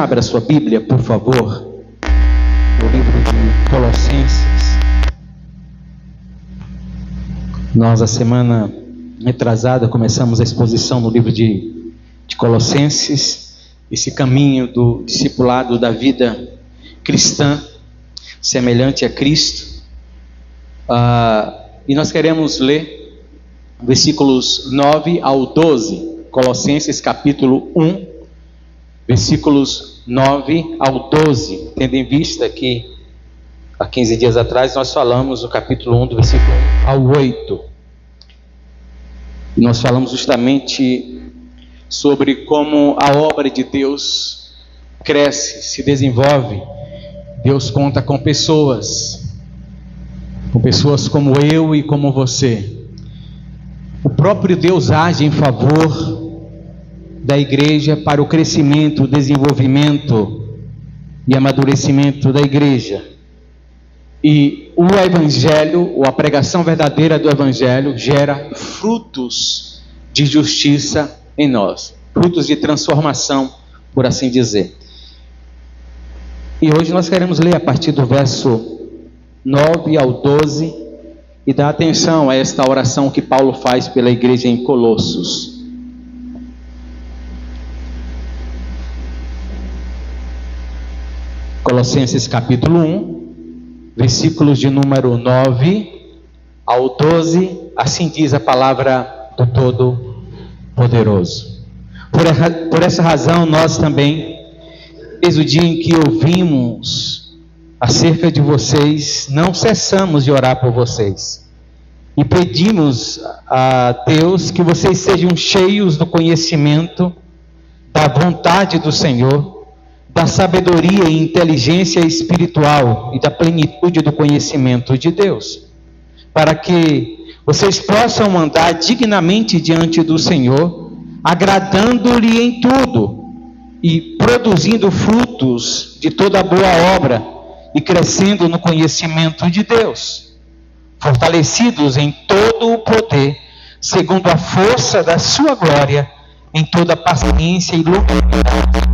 abra a sua Bíblia, por favor, no livro de Colossenses. Nós, a semana retrasada, começamos a exposição no livro de Colossenses, esse caminho do discipulado da vida cristã, semelhante a Cristo. E nós queremos ler versículos 9 ao 12, Colossenses capítulo 1, versículos 9 ao 12, tendo em vista que há 15 dias atrás nós falamos no capítulo 1, do versículo 1 ao 8. E nós falamos justamente sobre como a obra de Deus cresce, se desenvolve. Deus conta com pessoas como eu e como você. O próprio Deus age em favor da igreja para o crescimento, o desenvolvimento e amadurecimento da igreja. E o evangelho, ou a pregação verdadeira do evangelho, gera frutos de justiça em nós, frutos de transformação, por assim dizer. E hoje nós queremos ler a partir do verso 9 ao 12 e dar atenção a esta oração que Paulo faz pela igreja em Colossos. Colossenses capítulo 1, versículos de número 9 ao 12, assim diz a palavra do Todo-Poderoso. Por essa razão, nós também, desde o dia em que ouvimos acerca de vocês, não cessamos de orar por vocês. E pedimos a Deus que vocês sejam cheios do conhecimento, da vontade do Senhor, da sabedoria e inteligência espiritual e da plenitude do conhecimento de Deus, para que vocês possam andar dignamente diante do Senhor, agradando-lhe em tudo e produzindo frutos de toda boa obra e crescendo no conhecimento de Deus, fortalecidos em todo o poder, segundo a força da sua glória, em toda paciência e longanimidade,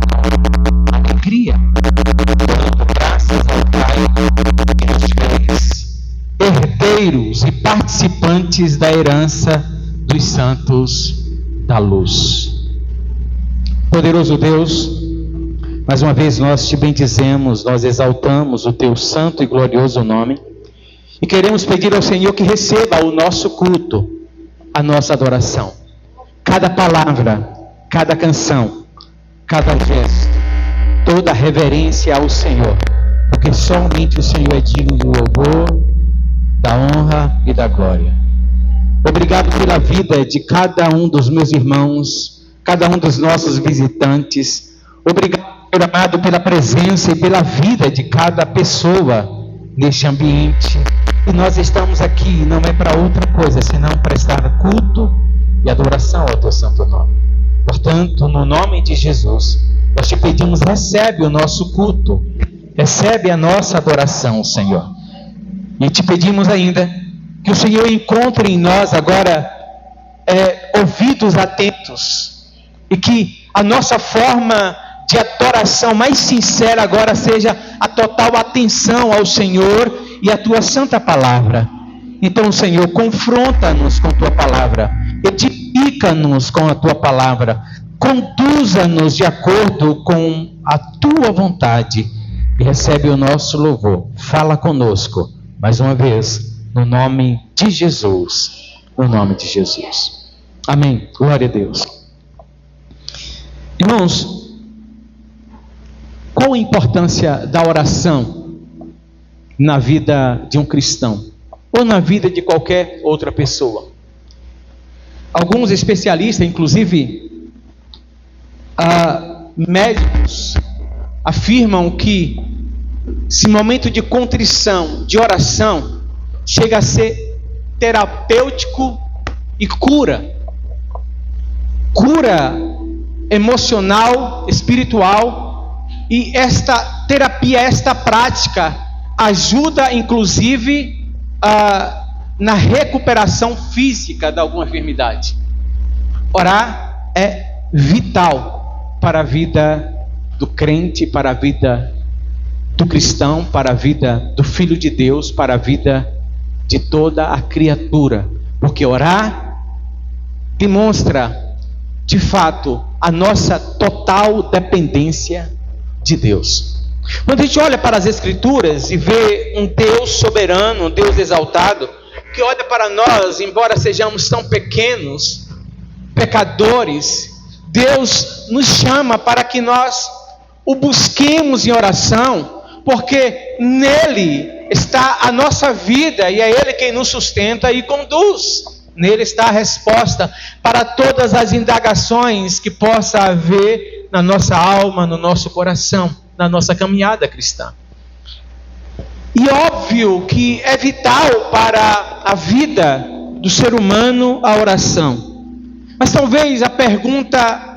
alegria, dando graças ao Pai que nos fez herdeiros e participantes da herança dos santos da luz. Poderoso Deus, mais uma vez nós te bendizemos, nós exaltamos o teu santo e glorioso nome e queremos pedir ao Senhor que receba o nosso culto, a nossa adoração. Cada palavra, cada canção, cada gesto, toda reverência ao Senhor, porque somente o Senhor é digno do louvor, da honra e da glória. Obrigado pela vida de cada um dos meus irmãos, cada um dos nossos visitantes. Obrigado, Senhor amado, pela presença e pela vida de cada pessoa neste ambiente. E nós estamos aqui, não é para outra coisa, senão prestar culto e adoração ao teu santo nome. Portanto, no nome de Jesus, nós te pedimos, recebe o nosso culto, recebe a nossa adoração, Senhor. E te pedimos ainda que o Senhor encontre em nós agora ouvidos atentos, e que a nossa forma de adoração mais sincera agora seja a total atenção ao Senhor e à tua santa palavra. Então, Senhor, confronta-nos com tua palavra, edifica-nos com a tua palavra, conduza-nos de acordo com a tua vontade e recebe o nosso louvor. Fala conosco, mais uma vez, no nome de Jesus, no nome de Jesus. Amém. Glória a Deus. Irmãos, qual a importância da oração na vida de um cristão ou na vida de qualquer outra pessoa? Alguns especialistas, inclusive médicos, afirmam que esse momento de contrição, de oração, chega a ser terapêutico e cura emocional, espiritual. E esta terapia, esta prática ajuda inclusive na recuperação física de alguma enfermidade. Orar é vital para a vida do crente, para a vida do cristão, para a vida do Filho de Deus, para a vida de toda a criatura. Porque orar demonstra, de fato, a nossa total dependência de Deus. Quando a gente olha para as Escrituras e vê um Deus soberano, um Deus exaltado, que olha para nós, embora sejamos tão pequenos, pecadores, Deus nos chama para que nós o busquemos em oração, porque nele está a nossa vida e é Ele quem nos sustenta e conduz. Nele está a resposta para todas as indagações que possa haver na nossa alma, no nosso coração, na nossa caminhada cristã. E óbvio que é vital para a vida do ser humano a oração. Mas talvez a pergunta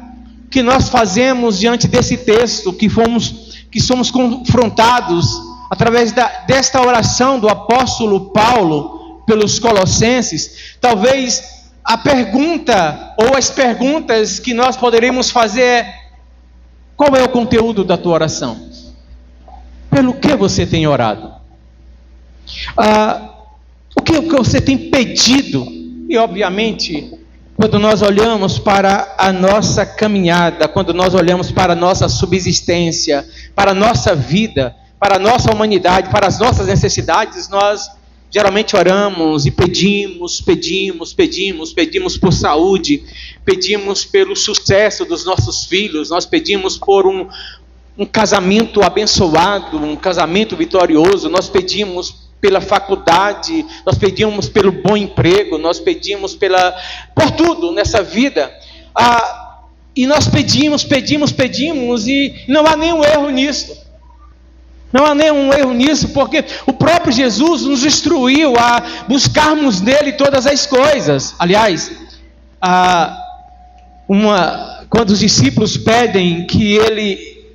que nós fazemos diante desse texto, que somos confrontados através desta oração do apóstolo Paulo pelos Colossenses, talvez a pergunta ou as perguntas que nós poderemos fazer é: qual é o conteúdo da tua oração? Pelo que você tem orado? O que você tem pedido? E obviamente, quando nós olhamos para a nossa caminhada, quando nós olhamos para a nossa subsistência, para a nossa vida, para a nossa humanidade, para as nossas necessidades, nós geralmente oramos e pedimos por saúde, pedimos pelo sucesso dos nossos filhos, nós pedimos por um casamento abençoado, um casamento vitorioso, nós pedimos pela faculdade, nós pedimos pelo bom emprego, nós pedimos por tudo nessa vida. E nós pedimos, e não há nenhum erro nisso. Não há nenhum erro nisso, porque o próprio Jesus nos instruiu a buscarmos nele todas as coisas. Aliás, quando os discípulos pedem que ele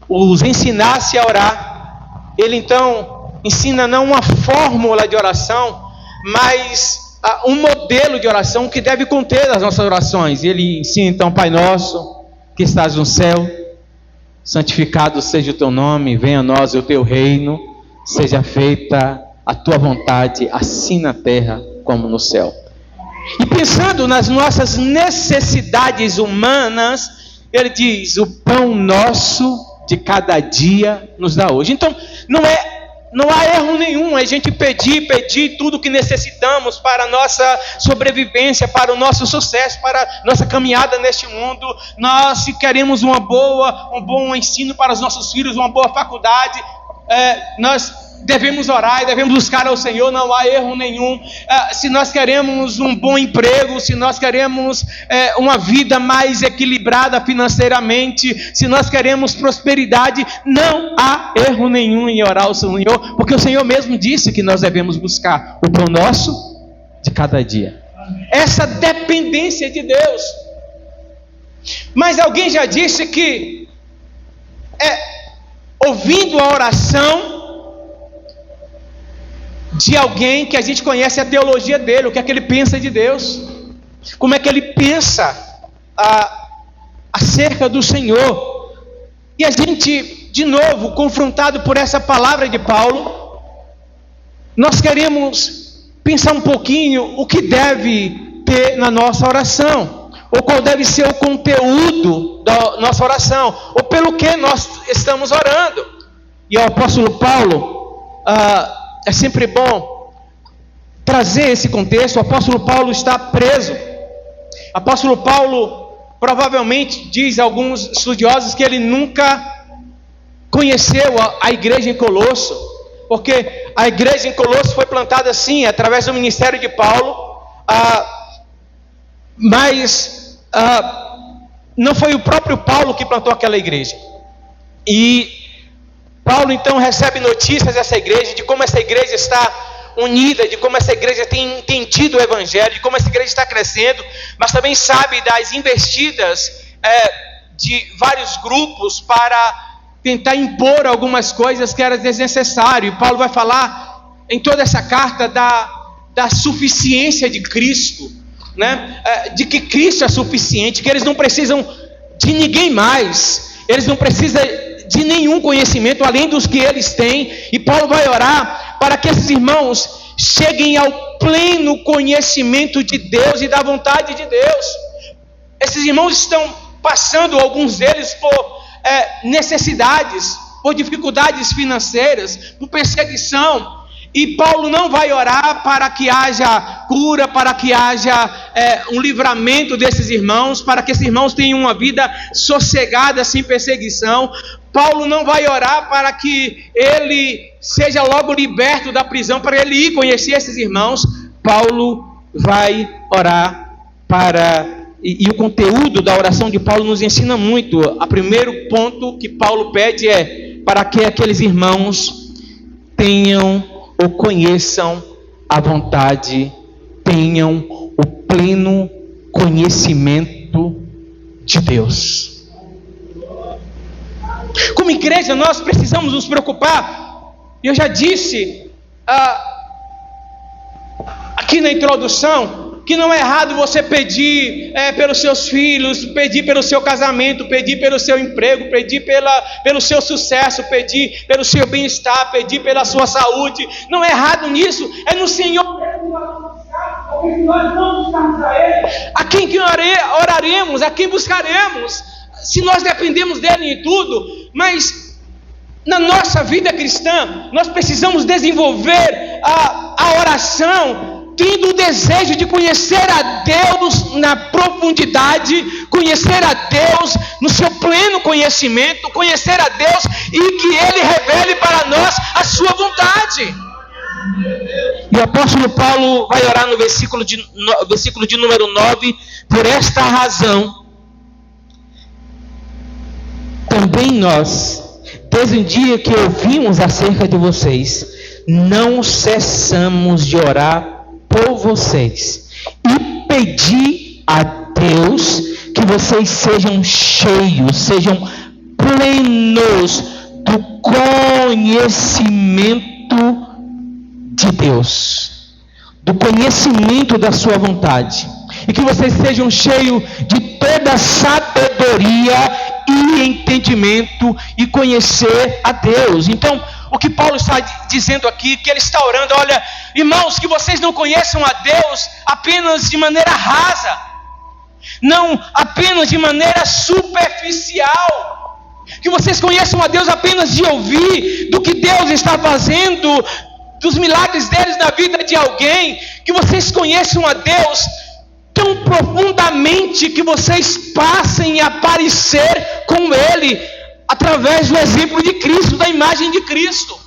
os ensinasse a orar, ele então ensina não uma fórmula de oração, mas um modelo de oração que deve conter as nossas orações. Ele ensina então: Pai nosso, que estás no céu, santificado seja o teu nome, venha a nós o teu reino, seja feita a tua vontade, assim na terra como no céu. E pensando nas nossas necessidades humanas, ele diz: o pão nosso de cada dia nos dá hoje. Então, não há erro nenhum a gente pedir tudo o que necessitamos para a nossa sobrevivência, para o nosso sucesso, para a nossa caminhada neste mundo. Nós, se queremos um bom ensino para os nossos filhos, uma boa faculdade, nós devemos orar e devemos buscar ao Senhor, não há erro nenhum. Se nós queremos um bom emprego, se nós queremos uma vida mais equilibrada financeiramente, se nós queremos prosperidade, não há erro nenhum em orar ao Senhor, porque o Senhor mesmo disse que nós devemos buscar o pão nosso de cada dia. Essa dependência de Deus. Mas alguém já disse que ouvindo a oração de alguém que a gente conhece a teologia dele, o que é que ele pensa de Deus, como é que ele pensa acerca do Senhor. E a gente, de novo, confrontado por essa palavra de Paulo, nós queremos pensar um pouquinho o que deve ter na nossa oração, ou qual deve ser o conteúdo da nossa oração, ou pelo que nós estamos orando. E o apóstolo Paulo, é sempre bom trazer esse contexto. O apóstolo Paulo está preso. O apóstolo Paulo provavelmente, diz alguns estudiosos, que ele nunca conheceu a igreja em Colosso, porque a igreja em Colosso foi plantada assim, através do ministério de Paulo, mas não foi o próprio Paulo que plantou aquela igreja. E Paulo então recebe notícias dessa igreja, de como essa igreja está unida, de como essa igreja tem tido o evangelho, de como essa igreja está crescendo, mas também sabe das investidas de vários grupos para tentar impor algumas coisas que eram desnecessárias. E Paulo vai falar em toda essa carta da suficiência de Cristo, né? De que Cristo é suficiente, que eles não precisam de ninguém mais. eles não precisam de nenhum conhecimento além dos que eles têm, e Paulo vai orar para que esses irmãos cheguem ao pleno conhecimento de Deus e da vontade de Deus. Esses irmãos estão passando, alguns deles, por necessidades, por dificuldades financeiras, por perseguição, e Paulo não vai orar para que haja cura, para que haja um livramento desses irmãos, para que esses irmãos tenham uma vida sossegada, sem perseguição. Paulo não vai orar para que ele seja logo liberto da prisão, para ele ir conhecer esses irmãos. Paulo vai orar e o conteúdo da oração de Paulo nos ensina muito. O primeiro ponto que Paulo pede é para que aqueles irmãos tenham ou conheçam a vontade, tenham o pleno conhecimento de Deus. Como igreja, nós precisamos nos preocupar. Eu já disse aqui na introdução que não é errado você pedir pelos seus filhos, pedir pelo seu casamento, pedir pelo seu emprego, pedir pelo seu sucesso, pedir pelo seu bem-estar, pedir pela sua saúde. Não é errado nisso, é no Senhor. Porque se nós não buscarmos a Ele, a quem oraremos, a quem buscaremos? Se nós dependemos dEle em tudo, mas na nossa vida cristã, nós precisamos desenvolver a oração, tendo o desejo de conhecer a Deus na profundidade, conhecer a Deus no seu pleno conhecimento, conhecer a Deus e que Ele revele para nós a sua vontade. E o apóstolo Paulo vai orar no versículo de número 9: por esta razão, também nós, desde o dia que ouvimos acerca de vocês, não cessamos de orar por vocês e pedir a Deus que vocês sejam cheios, sejam plenos do conhecimento de Deus, do conhecimento da sua vontade, e que vocês sejam cheios de toda sabedoria e entendimento e conhecer a Deus. Então, o que Paulo está dizendo aqui, que ele está orando: olha, irmãos, que vocês não conheçam a Deus apenas de maneira rasa, não apenas de maneira superficial, que vocês conheçam a Deus apenas de ouvir do que Deus está fazendo, dos milagres deles na vida de alguém, que vocês conheçam a Deus tão profundamente que vocês passem a parecer com Ele, através do exemplo de Cristo, da imagem de Cristo.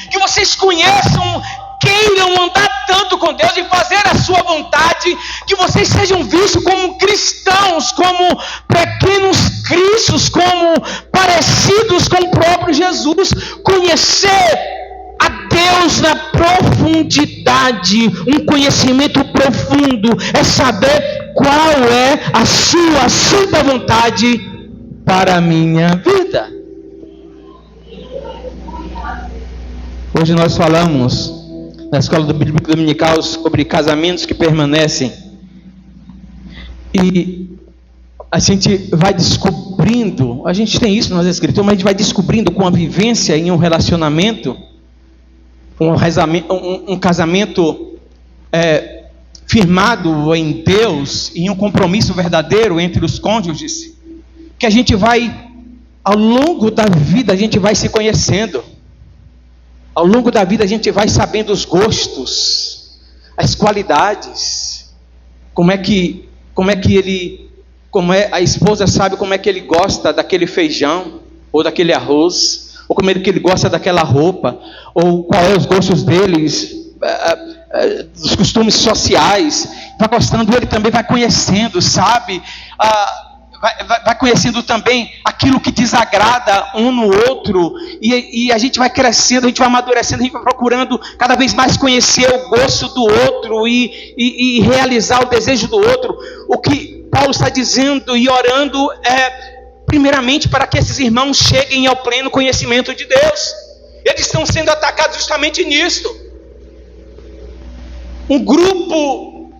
Que vocês conheçam, queiram andar tanto com Deus e fazer a sua vontade, que vocês sejam vistos como cristãos, como pequenos cristos, como parecidos com o próprio Jesus. Conhecer a Deus na profundidade, um conhecimento profundo, é saber qual é a sua santa vontade para a minha vida. Hoje nós falamos na escola do Bíblico Dominical sobre casamentos que permanecem, e a gente vai descobrindo, a gente tem isso nas Escrituras, mas a gente vai descobrindo com a vivência em um relacionamento, um casamento firmado em Deus, em um compromisso verdadeiro entre os cônjuges, que a gente vai, ao longo da vida, a gente vai se conhecendo. Ao longo da vida a gente vai sabendo os gostos, as qualidades, como é a esposa sabe como é que ele gosta daquele feijão, ou daquele arroz, ou como é que ele gosta daquela roupa, ou qual é os gostos deles, dos costumes sociais. Vai gostando, ele também vai conhecendo, sabe? Vai conhecendo também aquilo que desagrada um no outro, e a gente vai crescendo, a gente vai amadurecendo, a gente vai procurando cada vez mais conhecer o gosto do outro e realizar o desejo do outro. O que Paulo está dizendo e orando é, primeiramente, para que esses irmãos cheguem ao pleno conhecimento de Deus. Eles estão sendo atacados justamente nisto. Um grupo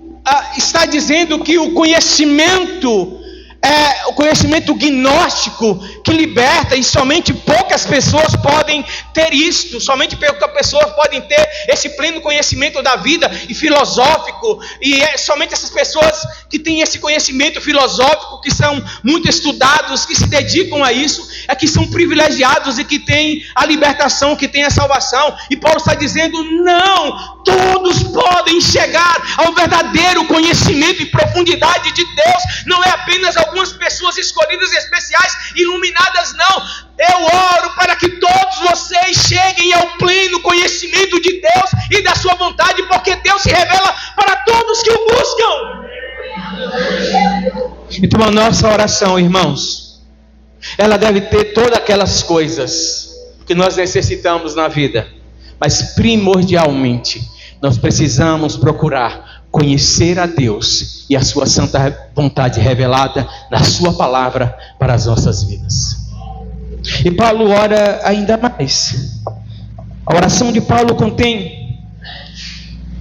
está dizendo que o conhecimento é o conhecimento gnóstico que liberta, e somente poucas pessoas podem ter isto, somente poucas pessoas podem ter esse pleno conhecimento da vida e filosófico, e é somente essas pessoas que têm esse conhecimento filosófico, que são muito estudados, que se dedicam a isso, é que são privilegiados e que têm a libertação, que têm a salvação. E Paulo está dizendo: não, todos podem chegar ao verdadeiro conhecimento e profundidade de Deus. Não é apenas algumas pessoas escolhidas, especiais, iluminadas, não. Eu oro para que todos vocês cheguem ao pleno conhecimento de Deus e da sua vontade, porque Deus se revela para todos que o buscam. Então a nossa oração, irmãos, ela deve ter todas aquelas coisas que nós necessitamos na vida, mas primordialmente nós precisamos procurar conhecer a Deus e a sua santa vontade revelada na sua palavra para as nossas vidas. E Paulo ora ainda mais. A oração de Paulo contém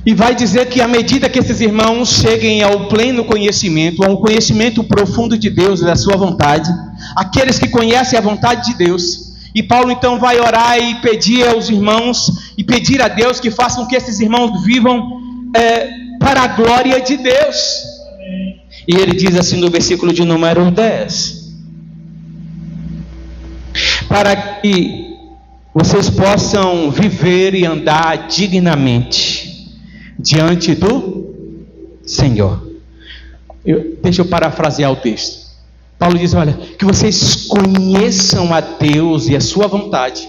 e vai dizer que à medida que esses irmãos cheguem ao pleno conhecimento, ao conhecimento profundo de Deus e da sua vontade, aqueles que conhecem a vontade de Deus, e Paulo então vai orar e pedir aos irmãos, e pedir a Deus que façam que esses irmãos vivam para a glória de Deus. E ele diz assim no versículo de número 10: para que vocês possam viver e andar dignamente diante do Senhor. Deixa eu parafrasear o texto. Paulo diz: olha, que vocês conheçam a Deus e a sua vontade,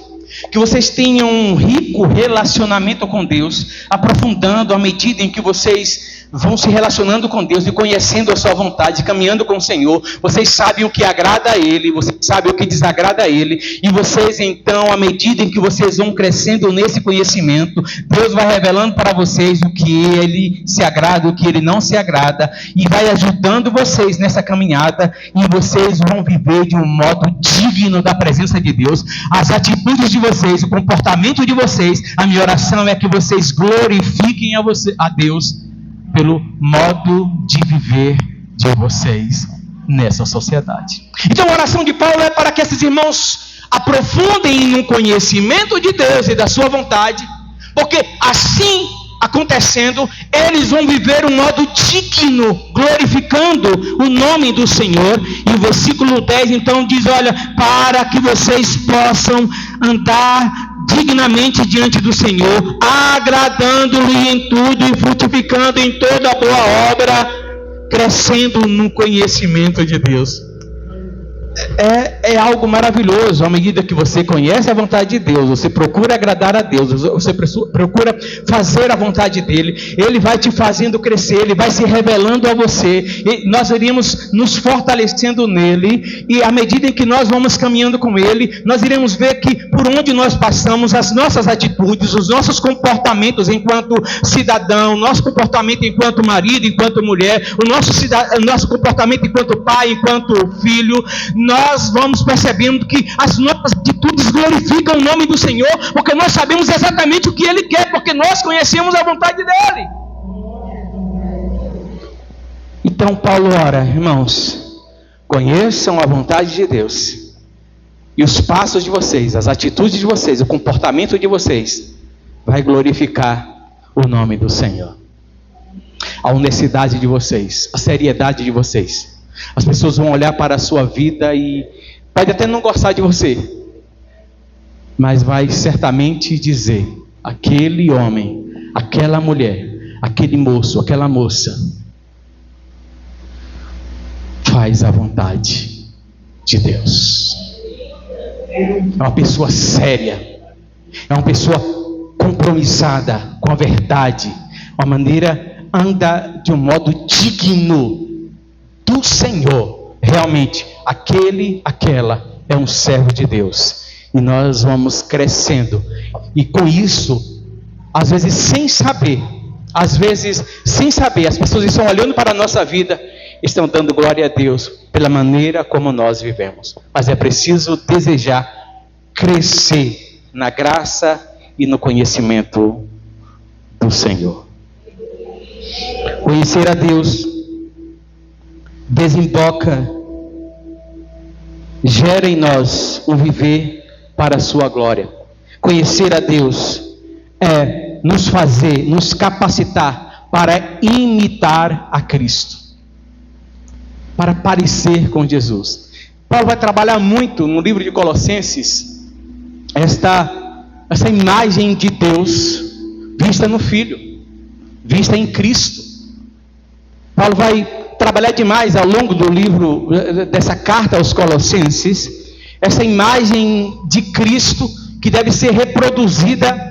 que vocês tenham um rico relacionamento com Deus, aprofundando à medida em que vocês vão se relacionando com Deus e conhecendo a sua vontade, caminhando com o Senhor. Vocês sabem o que agrada a Ele, vocês sabem o que desagrada a Ele, e vocês então, à medida em que vocês vão crescendo nesse conhecimento, Deus vai revelando para vocês o que Ele se agrada, o que Ele não se agrada, e vai ajudando vocês nessa caminhada, e vocês vão viver de um modo digno da presença de Deus. As atitudes de vocês, o comportamento de vocês, a minha oração é que vocês glorifiquem a Deus pelo modo de viver de vocês nessa sociedade. Então a oração de Paulo é para que esses irmãos aprofundem no conhecimento de Deus e da sua vontade, porque assim acontecendo, eles vão viver um modo digno, glorificando o nome do Senhor. E o versículo 10 então diz: olha, para que vocês possam andar dignamente diante do Senhor, agradando-lhe em tudo e frutificando em toda boa obra, crescendo no conhecimento de Deus. É algo maravilhoso. À medida que você conhece a vontade de Deus, você procura agradar a Deus, você procura fazer a vontade dele, ele vai te fazendo crescer, ele vai se revelando a você, e nós iremos nos fortalecendo nele, e à medida em que nós vamos caminhando com ele, nós iremos ver que por onde nós passamos, as nossas atitudes, os nossos comportamentos enquanto cidadão, nosso comportamento enquanto marido, enquanto mulher, o nosso comportamento enquanto pai, enquanto filho, nós vamos percebendo que as nossas atitudes glorificam o nome do Senhor, porque nós sabemos exatamente o que Ele quer, porque nós conhecemos a vontade dEle. Então Paulo ora: irmãos, conheçam a vontade de Deus, e os passos de vocês, as atitudes de vocês, o comportamento de vocês vai glorificar o nome do Senhor. A honestidade de vocês, a seriedade de vocês, as pessoas vão olhar para a sua vida e pode até não gostar de você, mas vai certamente dizer: aquele homem, aquela mulher, aquele moço, aquela moça faz a vontade de Deus. É uma pessoa séria, é uma pessoa compromissada com a verdade, uma maneira, anda de um modo digno do Senhor. Realmente, aquela é um servo de Deus. E nós vamos crescendo. E com isso, às vezes sem saber, as pessoas estão olhando para a nossa vida, estão dando glória a Deus pela maneira como nós vivemos. Mas é preciso desejar crescer na graça e no conhecimento do Senhor. Conhecer a Deus desemboca gera em nós o viver para a sua glória. Conhecer a Deus é nos fazer, nos capacitar para imitar a Cristo, para parecer com Jesus. Paulo vai trabalhar muito no livro de Colossenses essa imagem de Deus vista no Filho, vista em Cristo. Paulo vai trabalhar demais ao longo do livro, dessa carta aos Colossenses, essa imagem de Cristo que deve ser reproduzida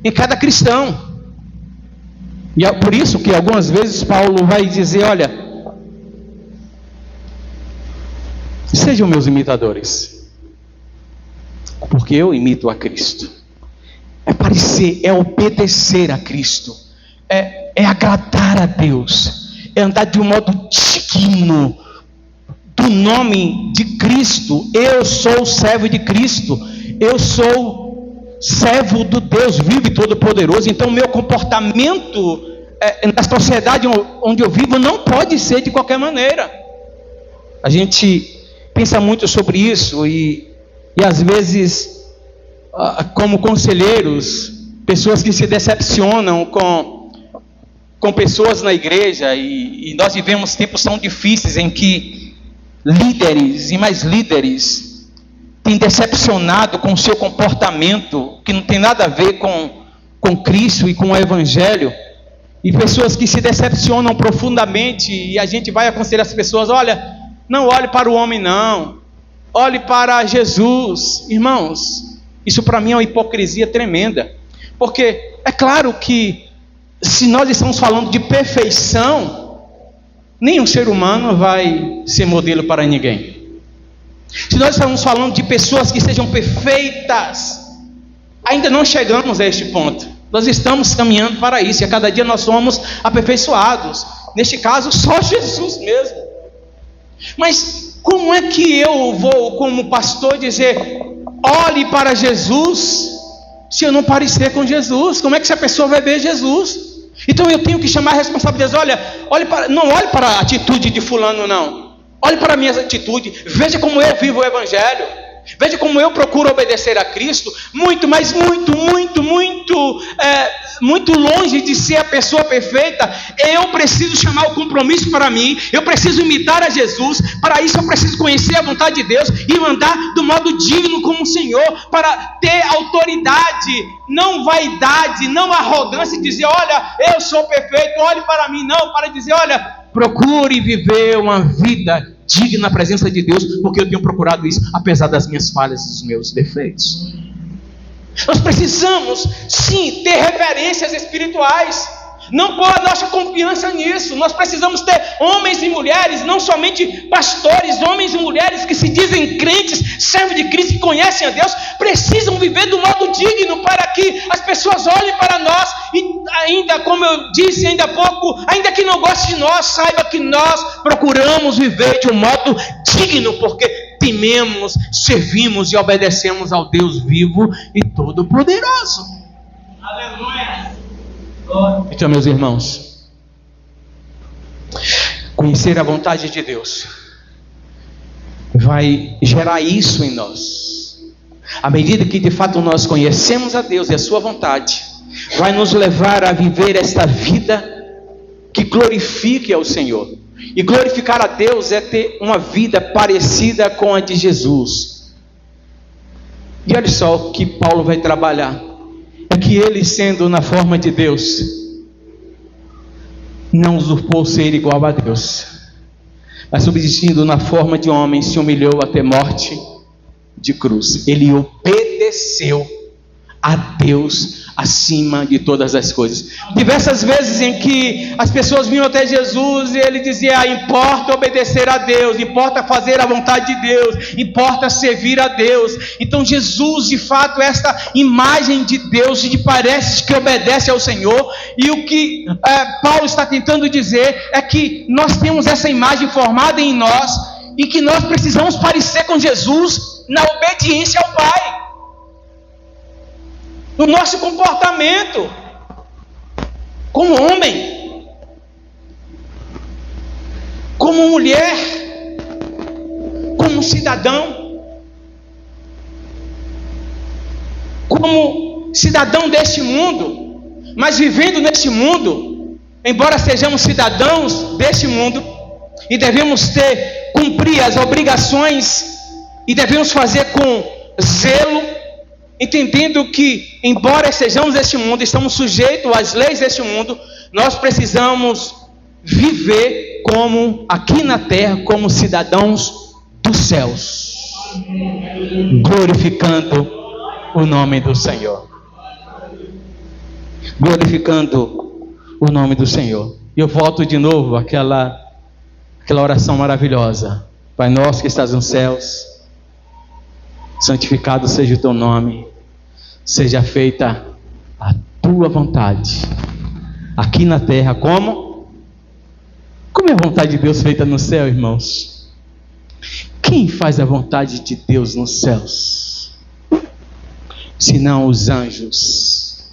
em cada cristão. E é por isso que algumas vezes Paulo vai dizer: olha, sejam meus imitadores, porque eu imito a Cristo. É parecer, é obedecer a Cristo, é agradar a Deus, é andar de um modo digno do nome de Cristo. Eu sou servo de Cristo, eu sou servo do Deus vivo e todo-poderoso. Então meu comportamento na sociedade onde eu vivo não pode ser de qualquer maneira. A gente pensa muito sobre isso e às vezes, como conselheiros, pessoas que se decepcionam com pessoas na igreja, e nós vivemos tempos tão difíceis em que líderes e mais líderes têm decepcionado com o seu comportamento, que não tem nada a ver com Cristo e com o Evangelho, e pessoas que se decepcionam profundamente, e a gente vai aconselhar as pessoas: olha, não olhe para o homem não, olhe para Jesus. Irmãos, isso para mim é uma hipocrisia tremenda, porque é claro que se nós estamos falando de perfeição, nenhum ser humano vai ser modelo para ninguém. Se nós estamos falando de pessoas que sejam perfeitas, ainda não chegamos a este ponto. Nós estamos caminhando para isso, e a cada dia nós somos aperfeiçoados. Neste caso, só Jesus mesmo. Mas como é que eu vou, como pastor, dizer: olhe para Jesus, se eu não parecer com Jesus? Como é que essa pessoa vai ver Jesus? Então eu tenho que chamar a responsabilidade. Olha, não olhe para a atitude de fulano, não. Olhe para a minha atitude. Veja como eu vivo o Evangelho. Veja como eu procuro obedecer a Cristo. Muito, mas muito longe de ser a pessoa perfeita. Eu preciso chamar o compromisso para mim. Eu preciso imitar a Jesus. Para isso eu preciso conhecer a vontade de Deus e andar do modo digno como o Senhor, para ter autoridade, não vaidade, não arrogância, e dizer: olha, eu sou perfeito, olhe para mim. Não, para dizer: olha, procure viver uma vida digna na presença de Deus, porque eu tenho procurado isso, apesar das minhas falhas e dos meus defeitos. Nós precisamos sim ter referências espirituais. Não pôr a nossa confiança nisso. Nós precisamos ter homens e mulheres, não somente pastores, homens e mulheres que se dizem crentes, servos de Cristo, que conhecem a Deus, precisam viver do modo digno, para que as pessoas olhem para nós e ainda, como eu disse ainda há pouco, ainda que não goste de nós, saiba que nós procuramos viver de um modo digno, porque tememos, servimos e obedecemos ao Deus vivo e todo-poderoso. Aleluia! Então, meus irmãos, conhecer a vontade de Deus vai gerar isso em nós. À medida que de fato nós conhecemos a Deus e a sua vontade, vai nos levar a viver esta vida que glorifique ao Senhor. E glorificar a Deus é ter uma vida parecida com a de Jesus. E olha só o que Paulo vai trabalhar. É que ele, sendo na forma de Deus, não usurpou ser igual a Deus, mas subsistindo na forma de homem, se humilhou até morte de cruz. Ele obedeceu a Deus acima de todas as coisas. Diversas vezes em que as pessoas vinham até Jesus e ele dizia: importa obedecer a Deus, importa fazer a vontade de Deus, importa servir a Deus. Então Jesus, de fato, esta imagem de Deus, de parece que obedece ao Senhor. E o que Paulo está tentando dizer é que nós temos essa imagem formada em nós e que nós precisamos parecer com Jesus na obediência ao Pai. No nosso comportamento como homem, como mulher, como como cidadão deste mundo, mas vivendo neste mundo, embora sejamos cidadãos deste mundo, e devemos cumprir as obrigações, e devemos fazer com zelo, entendendo que, embora sejamos deste mundo, estamos sujeitos às leis deste mundo, nós precisamos viver aqui na terra, como cidadãos dos céus, glorificando o nome do Senhor. Glorificando o nome do Senhor. E eu volto de novo àquela oração maravilhosa. Pai nosso que estás nos céus, santificado seja o teu nome, seja feita a tua vontade, aqui na terra, como é a vontade de Deus feita no céu, irmãos? Quem faz a vontade de Deus nos céus? Senão os anjos,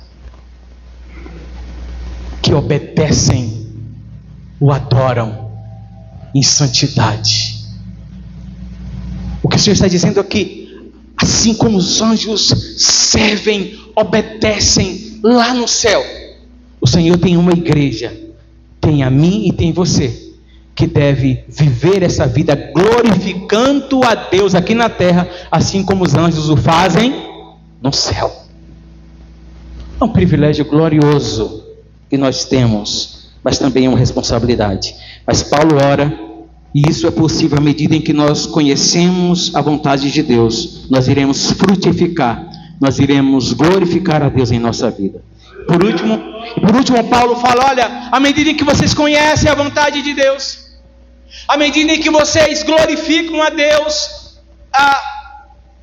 que obedecem, o adoram em santidade. O que o Senhor está dizendo aqui, assim como os anjos servem, obedecem lá no céu, o Senhor tem uma igreja, tem a mim e tem você, que deve viver essa vida glorificando a Deus aqui na terra, assim como os anjos o fazem no céu. É um privilégio glorioso que nós temos, mas também é uma responsabilidade. Mas Paulo ora, e isso é possível à medida em que nós conhecemos a vontade de Deus. Nós iremos frutificar, nós iremos glorificar a Deus em nossa vida. Por último, Paulo fala: olha, à medida em que vocês conhecem a vontade de Deus, à medida em que vocês glorificam a Deus,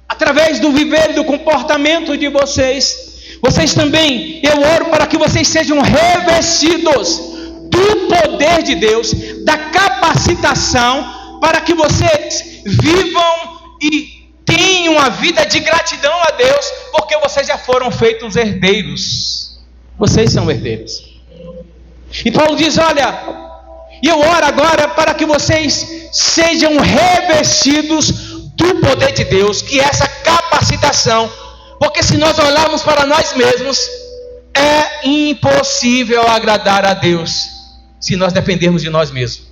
através do viver e do comportamento de vocês também, eu oro para que vocês sejam revestidos do poder de Deus, da capacitação, para que vocês vivam e tenham a vida de gratidão a Deus, porque vocês já foram feitos herdeiros. Vocês são herdeiros. E Paulo diz: olha, e eu oro agora para que vocês sejam revestidos do poder de Deus, que é essa capacitação, porque se nós olharmos para nós mesmos, é impossível agradar a Deus, se nós dependermos de nós mesmos.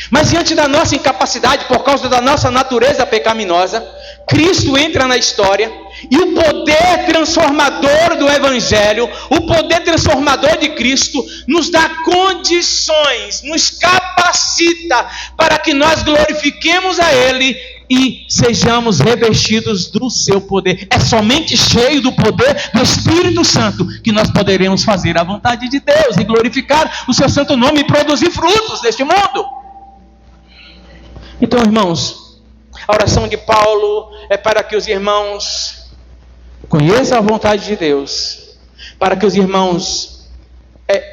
Mas diante da nossa incapacidade, por causa da nossa natureza pecaminosa, Cristo entra na história, e o poder transformador do Evangelho, o poder transformador de Cristo, nos dá condições, nos capacita para que nós glorifiquemos a Ele e sejamos revestidos do seu poder. É somente cheio do poder do Espírito Santo que nós poderemos fazer a vontade de Deus e glorificar o seu santo nome e produzir frutos neste mundo. Então, irmãos, a oração de Paulo é para que os irmãos conheçam a vontade de Deus, para que os irmãos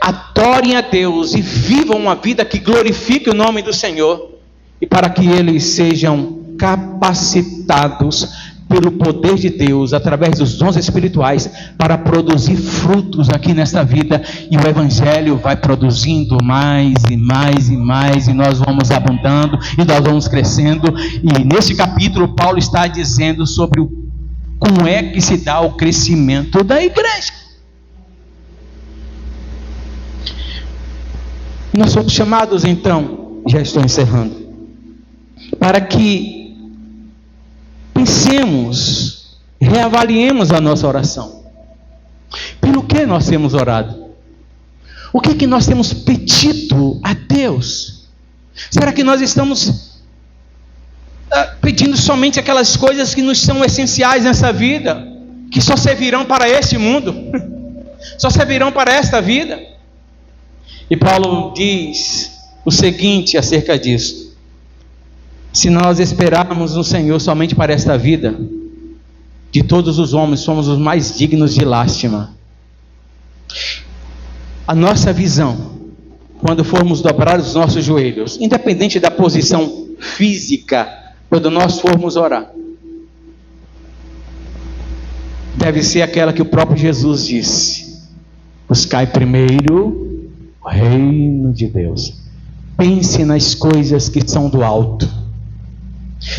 adorem a Deus e vivam uma vida que glorifique o nome do Senhor, e para que eles sejam capacitados pelo poder de Deus, através dos dons espirituais, para produzir frutos aqui nesta vida, e o Evangelho vai produzindo mais e mais e mais, e nós vamos abundando, e nós vamos crescendo. E nesse capítulo Paulo está dizendo sobre como é que se dá o crescimento da igreja. Nós somos chamados então, já estou encerrando, para que pensemos, reavaliemos a nossa oração. Pelo que nós temos orado? O que nós temos pedido a Deus? Será que nós estamos pedindo somente aquelas coisas que nos são essenciais nessa vida, que só servirão para este mundo, só servirão para esta vida? E Paulo diz o seguinte acerca disso: se nós esperarmos no Senhor somente para esta vida, de todos os homens somos os mais dignos de lástima. A nossa visão, quando formos dobrar os nossos joelhos, independente da posição física, quando nós formos orar, deve ser aquela que o próprio Jesus disse: buscai primeiro o reino de Deus. Pense nas coisas que são do alto.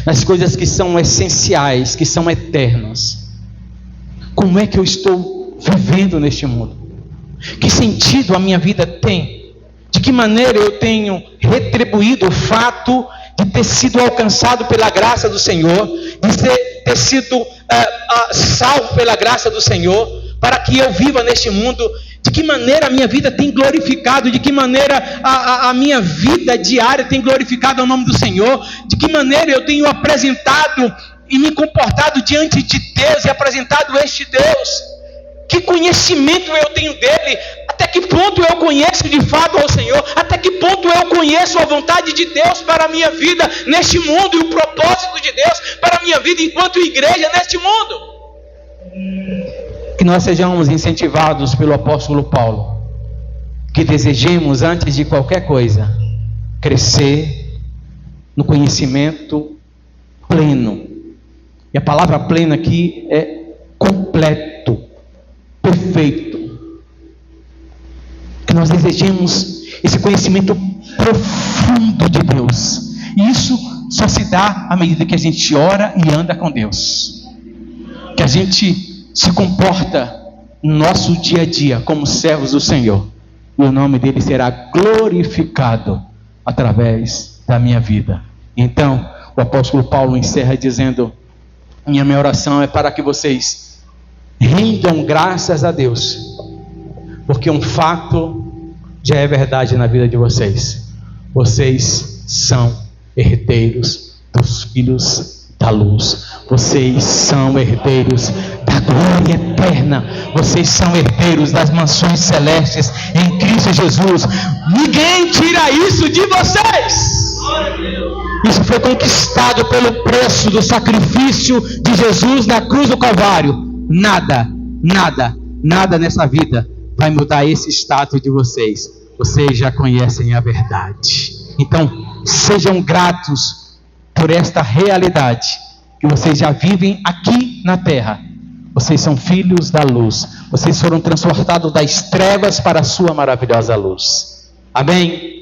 nas coisas que são essenciais, que são eternas. Como é que eu estou vivendo neste mundo? Que sentido a minha vida tem? De que maneira eu tenho retribuído o fato de ter sido alcançado pela graça do Senhor, de ter sido salvo pela graça do Senhor, para que eu viva neste mundo? De que maneira a minha vida tem glorificado, de que maneira a minha vida diária tem glorificado o nome do Senhor, de que maneira eu tenho apresentado e me comportado diante de Deus e apresentado este Deus? Que conhecimento eu tenho dele? Até que ponto eu conheço de fato ao Senhor? Até que ponto eu conheço a vontade de Deus para a minha vida neste mundo e o propósito de Deus para a minha vida enquanto igreja neste mundo? Que nós sejamos incentivados pelo apóstolo Paulo, que desejemos antes de qualquer coisa crescer no conhecimento pleno. E a palavra pleno aqui é completo, perfeito. Que nós desejemos esse conhecimento profundo de Deus. E isso só se dá à medida que a gente ora e anda com Deus. Que a gente se comporta no nosso dia a dia como servos do Senhor, e o nome dele será glorificado através da minha vida. Então o apóstolo Paulo encerra dizendo: minha oração é para que vocês rendam graças a Deus, porque um fato já é verdade na vida de vocês: vocês são herdeiros dos filhos da luz, vocês são herdeiros da glória eterna, vocês são herdeiros das mansões celestes em Cristo Jesus. Ninguém tira isso de vocês. Isso foi conquistado pelo preço do sacrifício de Jesus na cruz do Calvário. Nada nessa vida vai mudar esse status de vocês. Vocês já conhecem a verdade. Então sejam gratos por esta realidade, que vocês já vivem aqui na terra. Vocês são filhos da luz. Vocês foram transportados das trevas para a sua maravilhosa luz. Amém?